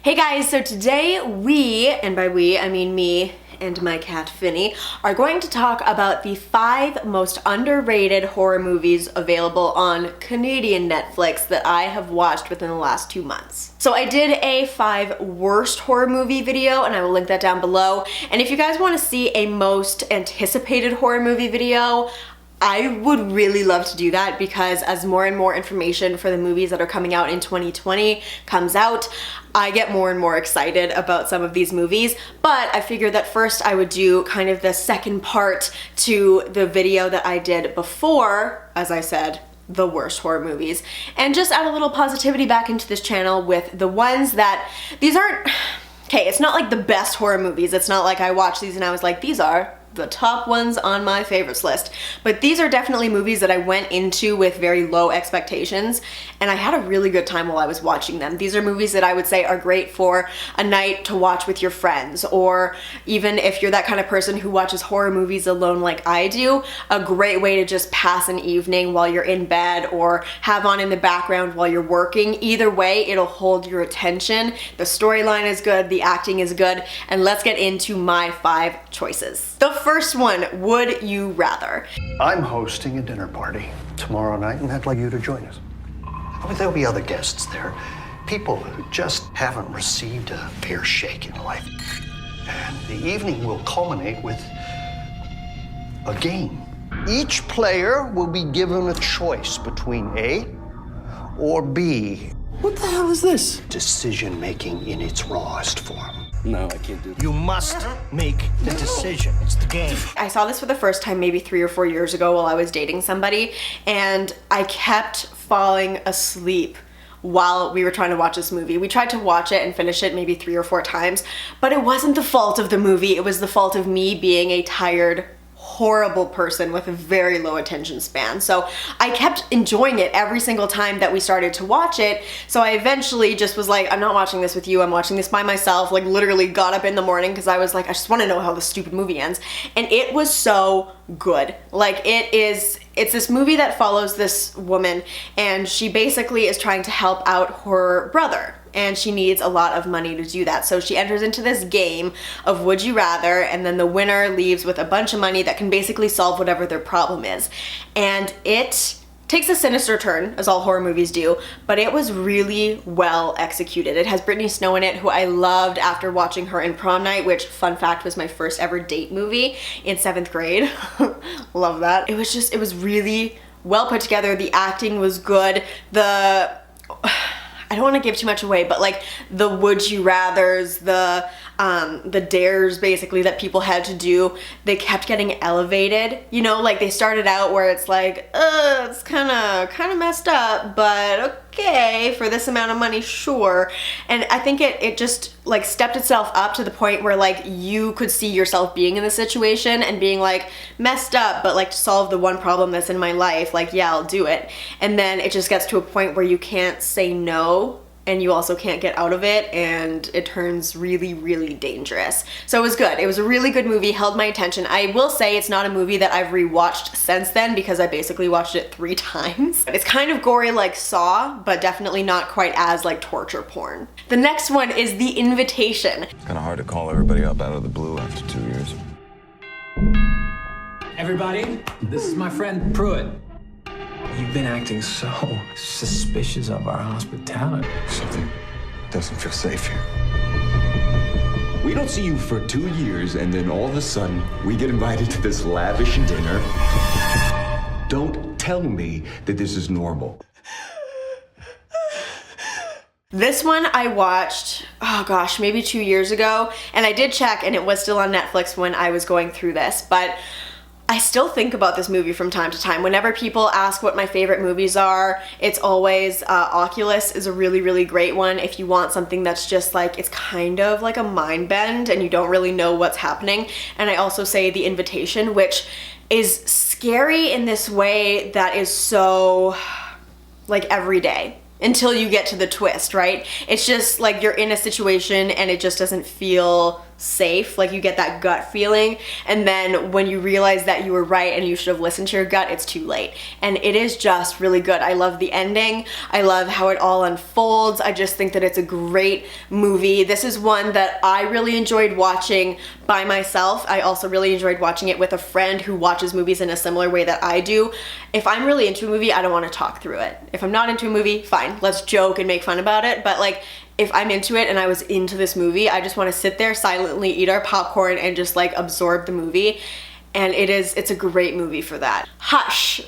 Hey guys, so today we, and by we I mean me and my cat Finny, are going to talk about the 5 most underrated horror movies available on Canadian Netflix that I have watched within the last 2 months. So I did a 5 worst horror movie video and I will link that down below. And if you guys want to see a most anticipated horror movie video, I would really love to do that because as more and more information for the movies that are coming out in 2020 comes out, I get more and more excited about some of these movies. But I figured that first I would do kind of the second part to the video that I did before, as I said, the worst horror movies, and just add a little positivity back into this channel with the ones that, these aren't, okay, it's not like the best horror movies. It's not like I watched these and I was like, these are the top ones on my favorites list. But these are definitely movies that I went into with very low expectations and I had a really good time while I was watching them. These are movies that I would say are great for a night to watch with your friends, or even if you're that kind of person who watches horror movies alone like I do, a great way to just pass an evening while you're in bed or have on in the background while you're working. Either way, it'll hold your attention. The storyline is good, the acting is good, and let's get into my 5 choices. The first one, would you rather? I'm hosting a dinner party tomorrow night and I'd like you to join us. Well, there'll be other guests there, people who just haven't received a fair shake in life. And the evening will culminate with a game. Each player will be given a choice between A or B. What the hell is this? Decision-making in its rawest form. No, I can't do that. You must make the decision. It's the game. I saw this for the first time maybe 3 or 4 years ago while I was dating somebody, and I kept falling asleep while we were trying to watch this movie. We tried to watch it and finish it maybe 3 or 4 times, but it wasn't the fault of the movie. It was the fault of me being a tired, horrible person with a very low attention span. So I kept enjoying it every single time that we started to watch it. So I eventually just was like, I'm not watching this with you, I'm watching this by myself. Like literally got up in the morning because I was like, I just want to know how this stupid movie ends. And it was so good. Like it's this movie that follows this woman and she basically is trying to help out her brother. And she needs a lot of money to do that. So she enters into this game of would you rather, and then the winner leaves with a bunch of money that can basically solve whatever their problem is. And it takes a sinister turn, as all horror movies do, but it was really well executed. It has Brittany Snow in it, who I loved after watching her in Prom Night, which, fun fact, was my first ever date movie in 7th grade. Love that. It was really well put together. The acting was good. I don't want to give too much away, but like the would you rathers, the dares basically that people had to do, they kept getting elevated. You know, like they started out where it's like, it's kind of messed up, but okay, for this amount of money, sure. And I think it just like stepped itself up to the point where like you could see yourself being in the situation and being like messed up, but like to solve the one problem that's in my life, like yeah, I'll do it. And then it just gets to a point where you can't say no, and you also can't get out of it, and it turns really, really dangerous. So it was good. It was a really good movie, held my attention. I will say it's not a movie that I've rewatched since then because I basically watched it 3 times. It's kind of gory like Saw, but definitely not quite as like torture porn. The next one is The Invitation. It's kind of hard to call everybody up out of the blue after 2 years. Everybody, this is my friend Pruitt. You've been acting so suspicious of our hospitality. Something doesn't feel safe here. We don't see you for 2 years, and then all of a sudden, we get invited to this lavish dinner. Don't tell me that this is normal. This one I watched, oh gosh, maybe 2 years ago, and I did check and it was still on Netflix when I was going through this, but I still think about this movie from time to time. Whenever people ask what my favorite movies are, it's always Oculus is a really, really great one if you want something that's just like, it's kind of like a mind bend and you don't really know what's happening. And I also say The Invitation, which is scary in this way that is so like everyday until you get to the twist, right? It's just like you're in a situation and it just doesn't feel safe. Like you get that gut feeling, and then when you realize that you were right and you should have listened to your gut, it's too late. And it is just really good. I love the ending. I love how it all unfolds. I just think that it's a great movie. This is one that I really enjoyed watching by myself. I also really enjoyed watching it with a friend who watches movies in a similar way that I do. If I'm really into a movie, I don't want to talk through it. If I'm not into a movie, fine, let's joke and make fun about it. But like, if I'm into it and I was into this movie, I just want to sit there silently, eat our popcorn, and just like absorb the movie. And it's a great movie for that. Hush.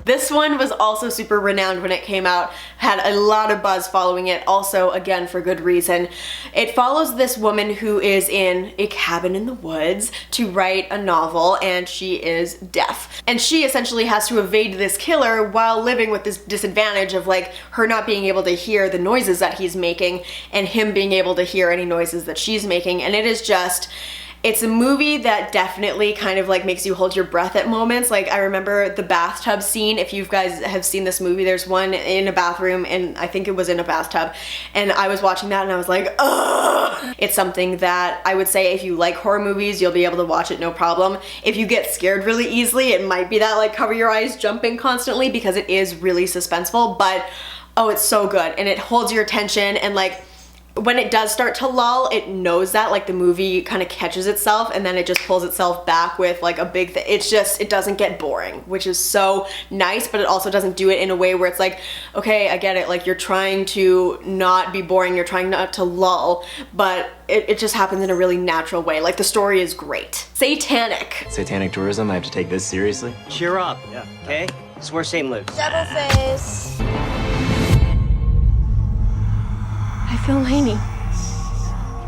This one was also super renowned when it came out, had a lot of buzz following it, also again for good reason. It follows this woman who is in a cabin in the woods to write a novel, and she is deaf. And she essentially has to evade this killer while living with this disadvantage of like her not being able to hear the noises that he's making and him being able to hear any noises that she's making. And it is just, it's a movie that definitely kind of like makes you hold your breath at moments. Like I remember the bathtub scene. If you guys have seen this movie, there's one in a bathroom, and I think it was in a bathtub, and I was watching that and I was like, ugh! It's something that I would say if you like horror movies, you'll be able to watch it no problem. If you get scared really easily, it might be that like cover your eyes jumping constantly, because it is really suspenseful, but oh, it's so good, and it holds your attention. And like when it does start to lull, it knows that, like the movie kind of catches itself, and then it just pulls itself back with like a big thing. It's just, it doesn't get boring, which is so nice, but it also doesn't do it in a way where it's like, okay, I get it, like you're trying to not be boring, you're trying not to lull, but it just happens in a really natural way. Like the story is great. Satanic. Satanic Tourism, I have to take this seriously? Cheer up, okay? Swear same lives. Double face. I feel Lainey.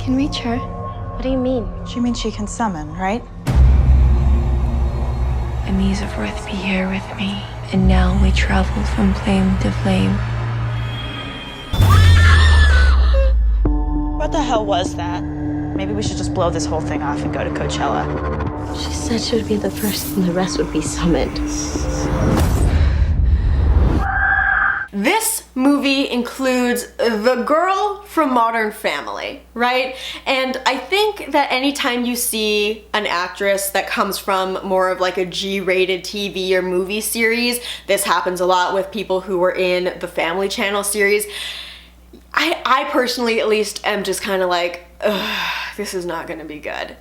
Can reach her. What do you mean? She means she can summon, right? And these of Earth be here with me, and now we travel from flame to flame. What the hell was that? Maybe we should just blow this whole thing off and go to Coachella. She said she would be the first and the rest would be summoned. This movie includes the girl from Modern Family, right? And I think that anytime you see an actress that comes from more of like a G-rated TV or movie series, this happens a lot with people who were in the Family Channel series. I personally, at least, am just kind of like, ugh, this is not gonna be good.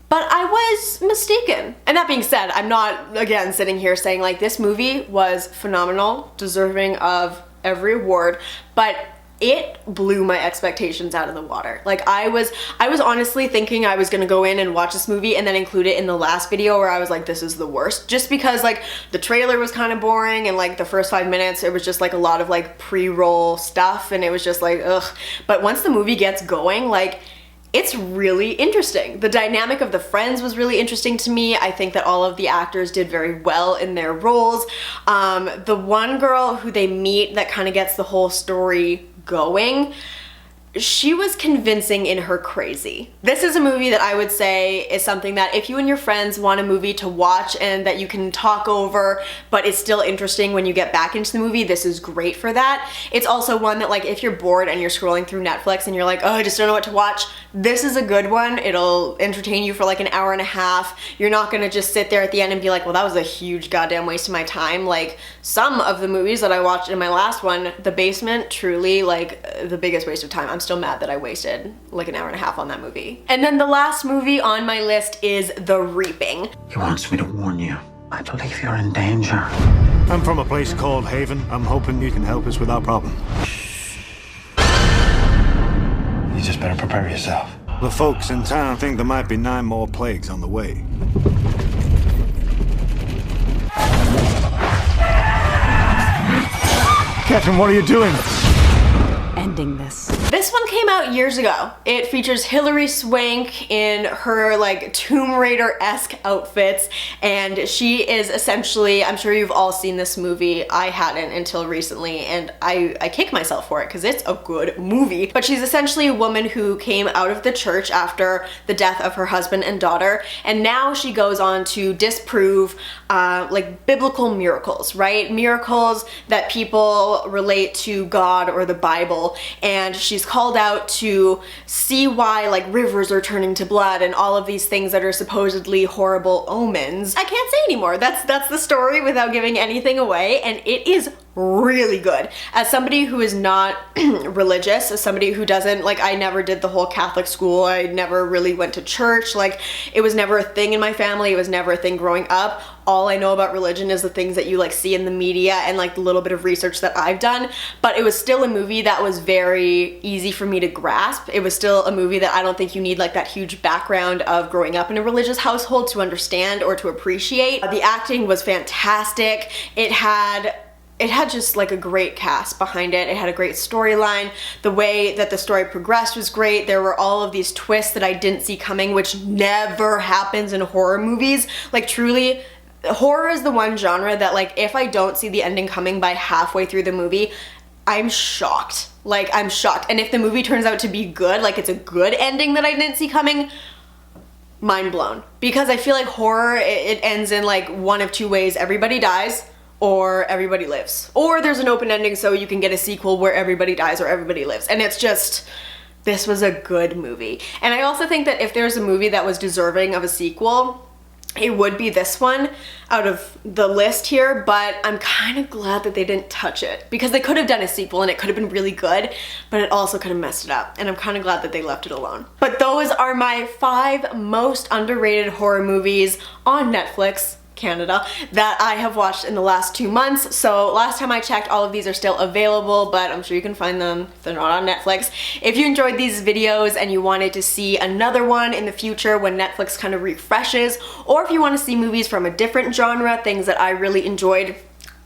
But I was mistaken. And that being said, I'm not, again, sitting here saying like this movie was phenomenal, deserving of every award, but it blew my expectations out of the water. Like I was honestly thinking I was gonna go in and watch this movie and then include it in the last video where I was like, this is the worst. Just because like the trailer was kind of boring, and like the first 5 minutes, it was just like a lot of like pre-roll stuff, and it was just like, ugh. But once the movie gets going, like, it's really interesting. The dynamic of the friends was really interesting to me. I think that all of the actors did very well in their roles. The one girl who they meet that kind of gets the whole story going, she was convincing in her crazy. This is a movie that I would say is something that if you and your friends want a movie to watch and that you can talk over, but it's still interesting when you get back into the movie, this is great for that. It's also one that like if you're bored and you're scrolling through Netflix and you're like, oh, I just don't know what to watch, this is a good one. It'll entertain you for like an hour and a half. You're not gonna just sit there at the end and be like, well, that was a huge goddamn waste of my time. Like some of the movies that I watched in my last one, The Basement, truly like the biggest waste of time. I'm still mad that I wasted like an hour and a half on that movie. And then the last movie on my list is The Reaping. He wants me to warn you. I believe you're in danger. I'm from a place called Haven. I'm hoping you can help us with our problem. You just better prepare yourself. The folks in town think there might be 9 more plagues on the way. Captain, what are you doing? Ending this. This one came out years ago. It features Hilary Swank in her like Tomb Raider-esque outfits, and she is essentially, I'm sure you've all seen this movie, I hadn't until recently, and I kick myself for it because it's a good movie. But she's essentially a woman who came out of the church after the death of her husband and daughter, and now she goes on to disprove like biblical miracles, right? Miracles that people relate to God or the Bible, and she's called out to see why like rivers are turning to blood and all of these things that are supposedly horrible omens. I can't say anymore. That's the story without giving anything away, and it is really good. As somebody who is not religious, as somebody who doesn't, like, I never did the whole Catholic school, I never really went to church, like, it was never a thing in my family, it was never a thing growing up. All I know about religion is the things that you like see in the media and like the little bit of research that I've done, but it was still a movie that was very easy for me to grasp. It was still a movie that I don't think you need like that huge background of growing up in a religious household to understand or to appreciate. The acting was fantastic. It had just like a great cast behind it. It had a great storyline. The way that the story progressed was great. There were all of these twists that I didn't see coming, which never happens in horror movies. Like truly, horror is the one genre that like if I don't see the ending coming by halfway through the movie, I'm shocked. Like I'm shocked. And if the movie turns out to be good, like it's a good ending that I didn't see coming, mind blown. Because I feel like horror, it ends in like one of two ways. Everybody dies, or everybody lives. Or there's an open ending so you can get a sequel where everybody dies or everybody lives. And it's just, this was a good movie. And I also think that if there's a movie that was deserving of a sequel, it would be this one out of the list here, but I'm kind of glad that they didn't touch it because they could have done a sequel and it could have been really good, but it also could have messed it up, and I'm kind of glad that they left it alone. But those are my 5 most underrated horror movies on Netflix Canada that I have watched in the last 2 months. So last time I checked, all of these are still available, but I'm sure you can find them if they're not on Netflix. If you enjoyed these videos and you wanted to see another one in the future when Netflix kind of refreshes, or if you want to see movies from a different genre, things that I really enjoyed,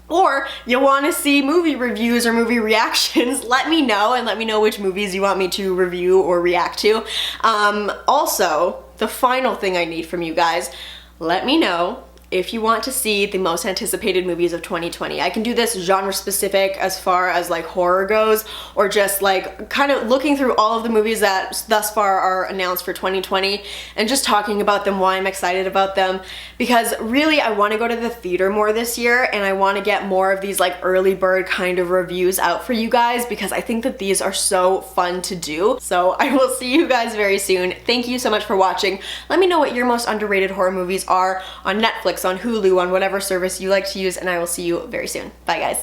or you want to see movie reviews or movie reactions, let me know, and let me know which movies you want me to review or react to. Also, the final thing I need from you guys, let me know if you want to see the most anticipated movies of 2020. I can do this genre specific as far as like horror goes, or just like kind of looking through all of the movies that thus far are announced for 2020 and just talking about them, why I'm excited about them, because really I want to go to the theater more this year, and I want to get more of these like early bird kind of reviews out for you guys because I think that these are so fun to do. So I will see you guys very soon. Thank you so much for watching. Let me know what your most underrated horror movies are on Netflix, on Hulu, on whatever service you like to use, and I will see you very soon. Bye guys.